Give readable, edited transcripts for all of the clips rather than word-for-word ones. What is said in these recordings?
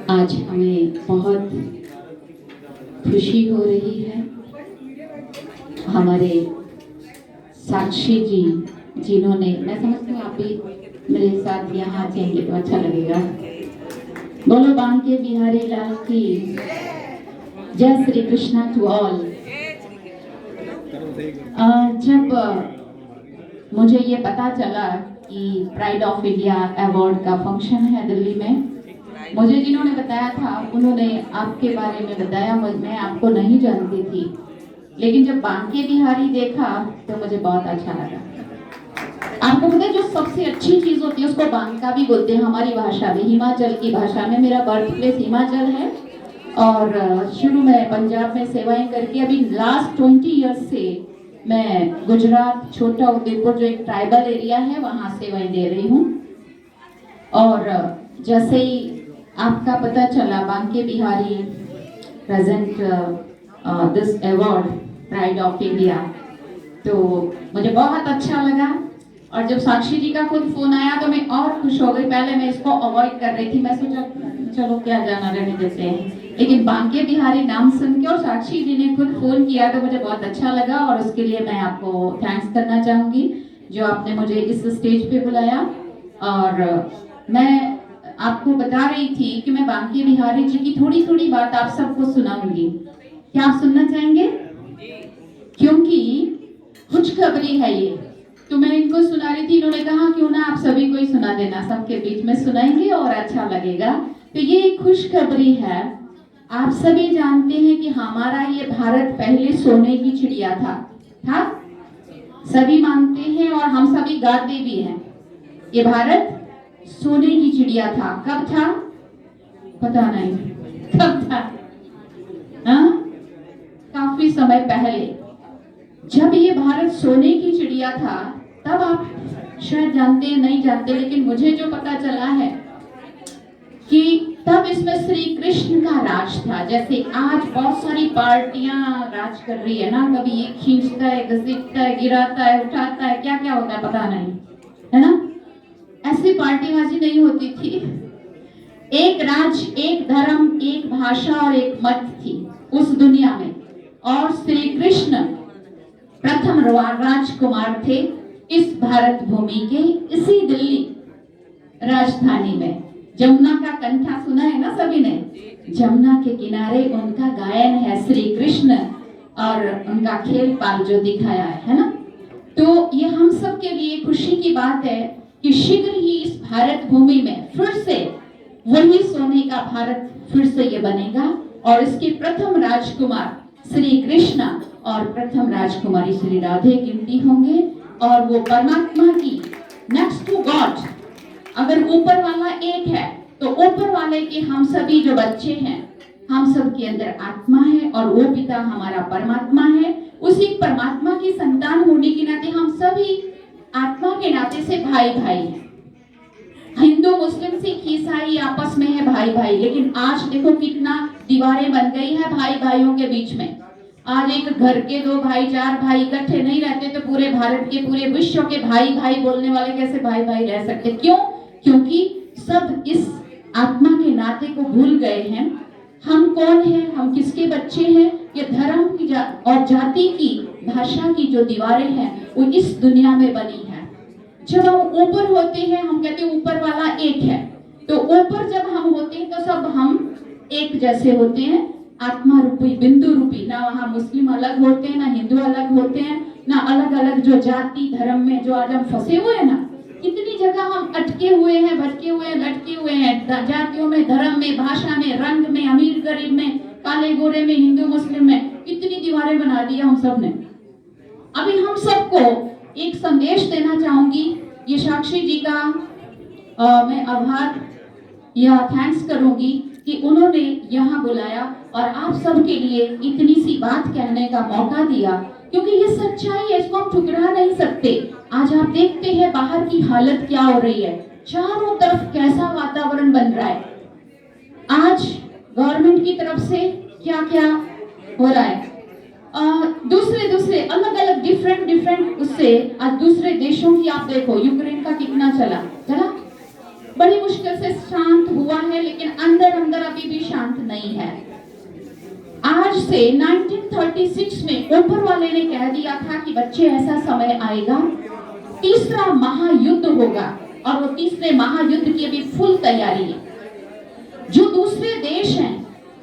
आज हमें बहुत खुशी हो रही है। हमारे साक्षी जी जिन्होंने, मैं समझती हूँ आप भी मेरे साथ यहाँ चलेंगे तो अच्छा लगेगा। बोलो बांके बिहारी लाल की जय श्री कृष्णा टू ऑल। जब मुझे ये पता चला कि प्राइड ऑफ इंडिया अवार्ड का फंक्शन है दिल्ली में, मुझे जिन्होंने बताया था उन्होंने आपके बारे में बताया, मैं आपको नहीं जानती थी, लेकिन जब बांके बिहारी देखा तो मुझे बहुत अच्छा लगा। आपको पता है जो सबसे अच्छी चीज होती है उसको बांका भी बोलते हैं हमारी भाषा में, हिमाचल की भाषा में। मेरा बर्थ प्लेस हिमाचल है और शुरू में पंजाब में सेवाएं करके अभी लास्ट 20 ईयर्स से मैं गुजरात छोटा उदयपुर जो एक ट्राइबल एरिया है वहां सेवाएं दे रही हूँ। और जैसे ही आपका पता चला Banke Bihari present this award pride of India, तो मुझे बहुत अच्छा लगा। और जब साक्षी जी का खुद फोन आया तो मैं और खुश हो गई। पहले मैं इसको अवॉइड कर रही थी, मैं सोचा चलो क्या जाना, रहने देते हैं, लेकिन बांके बिहारी नाम सुन के और साक्षी जी ने खुद फोन किया तो मुझे बहुत अच्छा लगा। और उसके लिए मैं आपको थैंक्स करना चाहूंगी जो आपने मुझे इस स्टेज पे बुलाया। और मैं आपको बता रही थी कि मैं बांके बिहारी जी की थोड़ी थोड़ी बात आप सबको सुनाऊंगी। क्या आप सुनना चाहेंगे? क्योंकि खुशखबरी है ये, तो मैं इनको सुना रही थी, इन्होंने कहा क्यों ना आप सभी को ही सुना देना, सबके बीच में सुनाएंगे और अच्छा लगेगा। तो ये एक खुशखबरी है। आप सभी जानते हैं कि हमारा ये भारत पहले सोने की चिड़िया था? सभी मानते हैं और हम सभी गाते भी हैं। ये भारत सोने की चिड़िया था। कब था? पता नहीं कब था। हाँ, काफी समय पहले जब ये भारत सोने की चिड़िया था, तब आप शायद जानते हैं नहीं जानते, लेकिन मुझे जो पता चला है कि तब इसमें श्री कृष्ण का राज था। जैसे आज बहुत सारी पार्टियां राज कर रही है ना, कभी ये खींचता है, घसीटता है, गिराता है, उठाता है, क्या क्या होता है पता नहीं, है ना? ऐसी पार्टीबाजी नहीं होती थी। एक राज, एक धर्म, एक भाषा और एक मत थी उस दुनिया में। और श्री कृष्ण प्रथम राजकुमार थे इस भारत भूमि के, इसी दिल्ली राजधानी में। जमुना का कंठा सुना है ना सभी ने? जमुना के किनारे उनका गायन है श्री कृष्ण, और उनका खेल पाल जो दिखाया है ना। तो ये हम सब के लिए खुशी की बात है कि शीघ्र ही इस भारत भूमि में फिर से वही सोने का भारत फिर से ये बनेगा। और इसके प्रथम राजकुमार श्री कृष्ण और प्रथम राजकुमारी श्री राधे गिनती होंगे। और वो परमात्मा की नेक्स्ट टू गॉड, अगर ऊपर वाला एक है तो ऊपर वाले के हम सभी जो बच्चे हैं, हम सब के अंदर आत्मा है और वो पिता हमारा परमात्मा है। उसी परमात्मा की संतान होने के नाते हम सभी आत्मा के नाते से भाई भाई हैं। हिंदू मुस्लिम सिख ईसाई आपस में है भाई भाई, लेकिन आज देखो कितना दीवारें बन गई है भाई भाइयों के बीच में। आज एक घर के दो भाई, चार भाई इकट्ठे नहीं रहते तो पूरे भारत के, पूरे विश्व के भाई भाई बोलने वाले कैसे भाई भाई रह सकते? क्यों? क्योंकि सब इस आत्मा के नाते को भूल गए हैं। हम कौन हैं, हम किसके बच्चे हैं, ये धर्म की और जाति की, भाषा की जो दीवारें हैं वो इस दुनिया में बनी है। जब हम ऊपर होते हैं, हम कहते हैं ऊपर वाला एक है, तो ऊपर जब हम होते हैं तो सब हम एक जैसे होते हैं, आत्मा रूपी, बिंदु रूपी। ना वहाँ मुस्लिम अलग होते हैं, ना हिंदू अलग होते हैं, ना अलग अलग जो जाति धर्म में जो आज हम फंसे हुए हैं ना, कितनी जगह हम अटके हुए हैं, भटके हुए हैं, लटके हुए हैं, जातियों में, धर्म में, भाषा में, रंग में, अमीर गरीब में, काले गोरे में, हिंदू मुस्लिम में, कितनी दीवारें बना दी हम सब ने। अभी हम सबको एक संदेश देना चाहूंगी। ये साक्षी जी का मैं आभार या थैंक्स करूंगी कि उन्होंने यहाँ बुलाया और आप सब के लिए इतनी सी बात कहने का मौका दिया, क्योंकि ये सच्चाई है, इसको हम ठुकरा नहीं सकते। आज आप देखते हैं बाहर की हालत क्या हो रही है, चारों तरफ कैसा वातावरण बन रहा है। आज गवर्नमेंट की तरफ से क्या क्या हो रहा है, दूसरे अलग अलग डिफरेंट उससे आज दूसरे देशों की आप देखो, यूक्रेन का कितना चला बड़ी मुश्किल से शांत हुआ है, लेकिन अंदर अंदर अभी भी शांत नहीं है। आज से 1936 में ऊपर वाले ने कह दिया था कि बच्चे ऐसा समय आएगा, तीसरा महायुद्ध होगा, और वो तीसरे महायुद्ध की अभी फुल तैयारी है। जो दूसरे देश हैं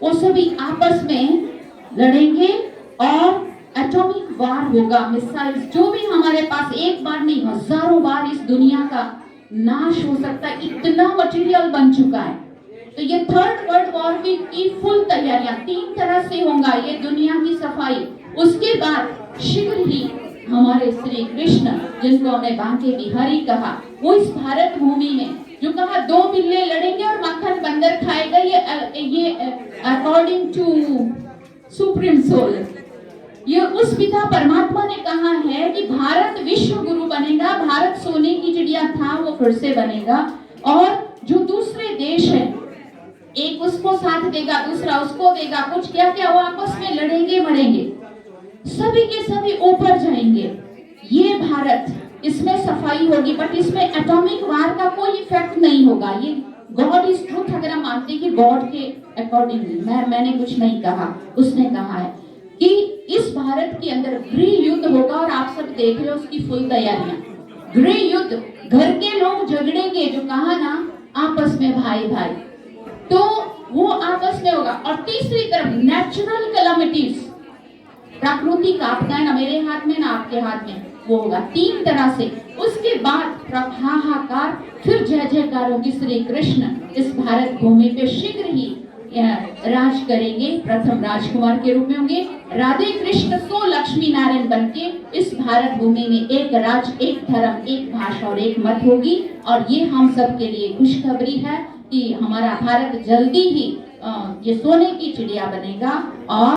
वो सभी आपस में लड़ेंगे और एटॉमिक वार होगा। मिसाइल्स जो भी हमारे पास एक बार नहीं हजारों बार इस दुनिया का नाश हो सकता है, इतना मटेरियल बन चुका है। तो ये थर्ड वर्ल्ड वॉर की फुल तैयारियां 3 तरह से होगा। ये दुनिया की सफाई, उसके बाद शीघ्र ही हमारे श्री कृष्ण, जिनको हमने बांके बिहारी कहा, वो इस भारत भूमि में जो कहा 2 बिल्ले लड़ेंगे और मक्खन बंदर खाएगा, ये अकॉर्डिंग टू सुप्रीम सोल, ये उस पिता परमात्मा ने कहा है कि भारत विश्व गुरु बनेगा, भारत सोने की चिड़िया था वो फिर से बनेगा, और जो दूसरे देश है एक उसको साथ देगा, दूसरा उसको देगा, कुछ क्या क्या वो आपस में लड़ेंगे मरेंगे, सभी के सभी ऊपर जाएंगे। ये भारत, इसमें सफाई होगी, बट इसमें एटॉमिक वार का कोई इफेक्ट नहीं होगा। ये गॉड इज ट्रूथ, अगर हम मानते हैं कि गॉड के अकॉर्डिंगली, मैंने कुछ नहीं कहा, उसने कहा है कि इस भारत के अंदर गृह युद्ध होगा, और आप सब देख रहे हो उसकी फुल तैयारियां। गृह युद्ध, घर के लोग झगड़ेंगे, जो कहा ना आपस में भाई भाई, तो वो आपस में होगा। और तीसरी तरफ नेचुरल कैलामिटीज, प्राकृतिक आपदाएं, ना मेरे हाथ में ना आपके हाथ में, वो होगा 3 तरह से। उसके बाद हाहाकार, फिर जय जयकार होगी। श्री कृष्ण इस भारत भूमि पे शीघ्र ही राज करेंगे, प्रथम राजकुमार के रूप में होंगे। राधे कृष्ण सो लक्ष्मी नारायण बनके इस भारत भूमि में एक राज, एक धर्म, एक भाषा और एक मत होगी। और ये हम सब के लिए खुशखबरी है कि हमारा भारत जल्दी ही ये सोने की चिड़िया बनेगा। और